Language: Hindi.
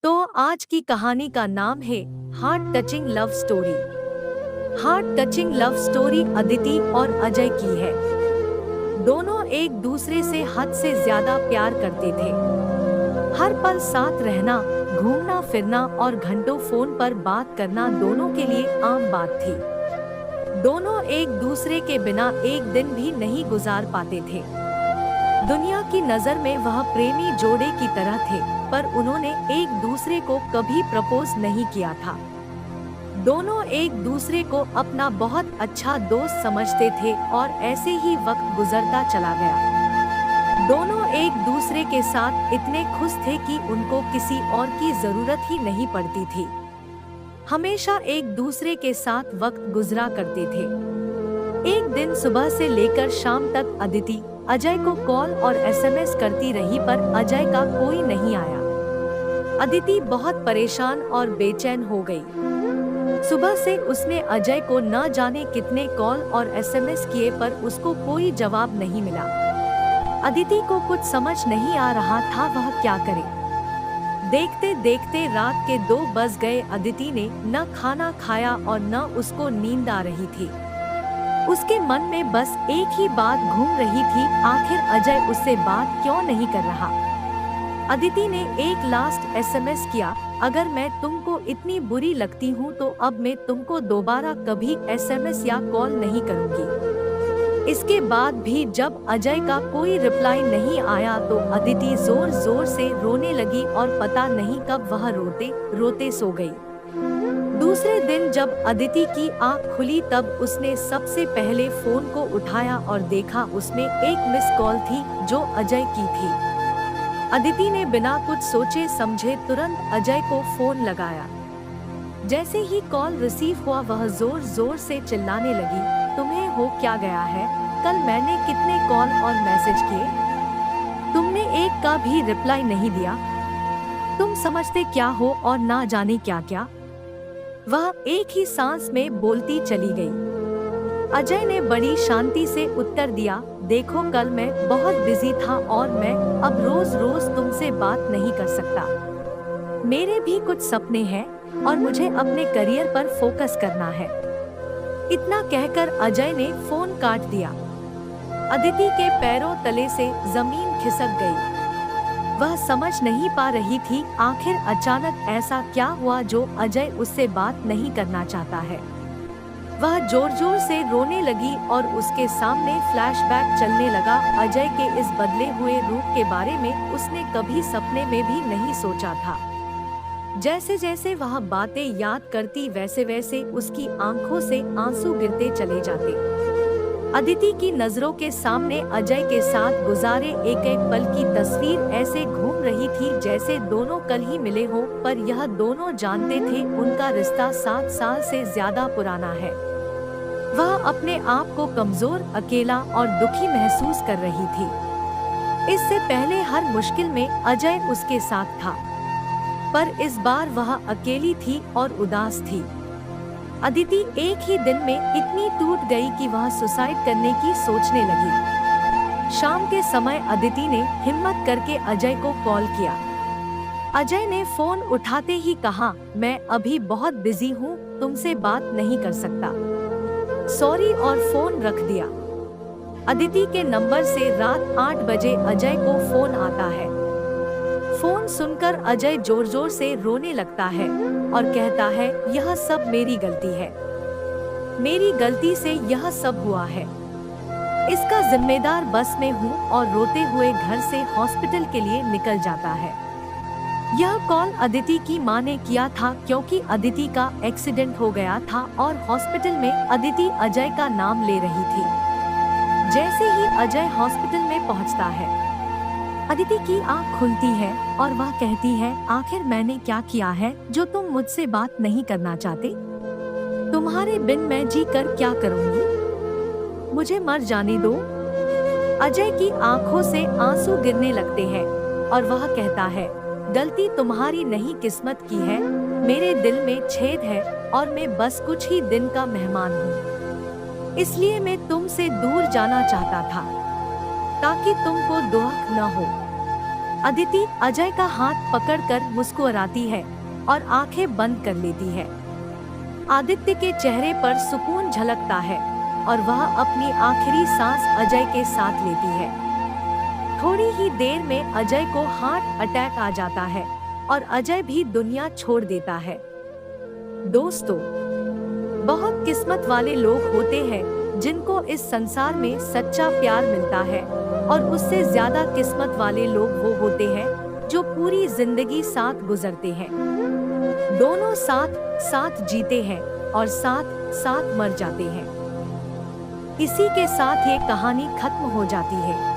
तो आज की कहानी का नाम है heart touching love story. Heart touching love story Aditi और अजय की है। दोनों एक दूसरे से हद से ज्यादा प्यार करते थे। हर पल साथ रहना, घूमना फिरना और घंटों फोन पर बात करना दोनों के लिए आम बात थी। दोनों एक दूसरे के बिना एक दिन भी नहीं गुजार पाते थे। दुनिया की नजर में वह प्रेमी जोड़े की तरह थे, पर उन्होंने एक दूसरे को कभी प्रपोज नहीं किया था। दोनों एक दूसरे को अपना बहुत अच्छा दोस्त समझते थे और ऐसे ही वक्त गुजरता चला गया। दोनों एक दूसरे के साथ इतने खुश थे कि उनको किसी और की जरूरत ही नहीं पड़ती थी। हमेशा एक दूसरे के साथ वक्त गुजरा करते थे। एक दिन सुबह से लेकर शाम तक अदिति अजय को कॉल और एसएमएस करती रही, पर अजय का कोई नहीं आया। अदिति बहुत परेशान और बेचैन हो गई। सुबह से उसने अजय को न जाने कितने कॉल और एसएमएस किए, पर उसको कोई जवाब नहीं मिला। अदिति को कुछ समझ नहीं आ रहा था वह क्या करे। देखते देखते रात के 2 बज गए। अदिति ने न खाना खाया और न उसको नींद आ रही थी। उसके मन में बस एक ही बात घूम रही थी, आखिर अजय उससे बात क्यों नहीं कर रहा। अदिति ने एक लास्ट एसएमएस किया, अगर मैं तुमको इतनी बुरी लगती हूँ तो अब मैं तुमको दोबारा कभी एसएमएस या कॉल नहीं करूँगी। इसके बाद भी जब अजय का कोई रिप्लाई नहीं आया तो अदिति जोर जोर से रोने लगी और पता नहीं कब वह रोते रोते सो गई। दूसरे दिन जब अदिति की आंख खुली तब उसने सबसे पहले फोन को उठाया और देखा उसमें एक मिस कॉल थी जो अजय की थी। अदिति ने बिना कुछ सोचे समझे तुरंत अजय को फोन लगाया। जैसे ही कॉल रिसीव हुआ वह जोर जोर से चिल्लाने लगी, तुम्हें हो क्या गया है? कल मैंने कितने कॉल और मैसेज किए, तुमने एक का भी रिप्लाई नहीं दिया। तुम समझते क्या हो और ना जाने क्या क्या। वह एक ही सांस में बोलती चली गई। अजय ने बड़ी शांति से उत्तर दिया, देखो कल मैं बहुत बिजी था और मैं अब रोज रोज तुमसे बात नहीं कर सकता। मेरे भी कुछ सपने हैं और मुझे अपने करियर पर फोकस करना है। इतना कहकर अजय ने फोन काट दिया। अदिति के पैरों तले से जमीन खिसक गई। वह समझ नहीं पा रही थी आखिर अचानक ऐसा क्या हुआ जो अजय उससे बात नहीं करना चाहता है। वह जोर जोर से रोने लगी और उसके सामने फ्लैशबैक चलने लगा। अजय के इस बदले हुए रूप के बारे में उसने कभी सपने में भी नहीं सोचा था। जैसे जैसे वह बातें याद करती वैसे वैसे उसकी आंखों से आंसू गिरते चले जाते। अदिति की नजरों के सामने अजय के साथ गुजारे एक एक पल की तस्वीर ऐसे घूम रही थी जैसे दोनों कल ही मिले हों, पर यह दोनों जानते थे उनका रिश्ता 7 साल से ज्यादा पुराना है। वह अपने आप को कमजोर, अकेला और दुखी महसूस कर रही थी। इससे पहले हर मुश्किल में अजय उसके साथ था, पर इस बार वह अकेली थी और उदास थी। अदिति एक ही दिन में इतनी टूट गई कि वह सुसाइड करने की सोचने लगी। शाम के समय अदिति ने हिम्मत करके अजय को कॉल किया। अजय ने फोन उठाते ही कहा, मैं अभी बहुत बिजी हूँ, तुमसे बात नहीं कर सकता, सॉरी, और फोन रख दिया। अदिति के नंबर से रात 8 बजे अजय को फोन आता है। फोन सुनकर अजय जोर जोर से रोने लगता है और कहता है, यह सब मेरी गलती है, मेरी गलती से यह सब हुआ है, इसका जिम्मेदार बस मैं हूँ, और रोते हुए घर से हॉस्पिटल के लिए निकल जाता है। यह कॉल अदिति की मां ने किया था क्योंकि अदिति का एक्सीडेंट हो गया था और हॉस्पिटल में अदिति अजय का नाम ले रही थी। जैसे ही अजय हॉस्पिटल में पहुँचता है, अदिति की आंख खुलती है और वह कहती है, आखिर मैंने क्या किया है जो तुम मुझसे बात नहीं करना चाहते? तुम्हारे बिन मैं जी कर क्या करूंगी? मुझे मर जाने दो। अजय की आंखों से आंसू गिरने लगते हैं और वह कहता है, गलती तुम्हारी नहीं, किस्मत की है। मेरे दिल में छेद है और मैं बस कुछ ही दिन का मेहमान हूँ, इसलिए मैं तुमसे दूर जाना चाहता था ताकि तुमको दुख न हो। अदिति अजय का हाथ पकड़कर मुस्कुराती है और आंखें बंद कर लेती है। आदित्य के चेहरे पर सुकून झलकता है और वह अपनी आखिरी सांस अजय के साथ लेती है। थोड़ी ही देर में अजय को हार्ट अटैक आ जाता है और अजय भी दुनिया छोड़ देता है। दोस्तों, बहुत किस्मत वाले लोग होते हैं जिनको इस संसार में सच्चा प्यार मिलता है, और उससे ज्यादा किस्मत वाले लोग वो होते हैं जो पूरी जिंदगी साथ गुजरते हैं। दोनों साथ साथ जीते हैं और साथ साथ मर जाते हैं। इसी के साथ ये कहानी खत्म हो जाती है।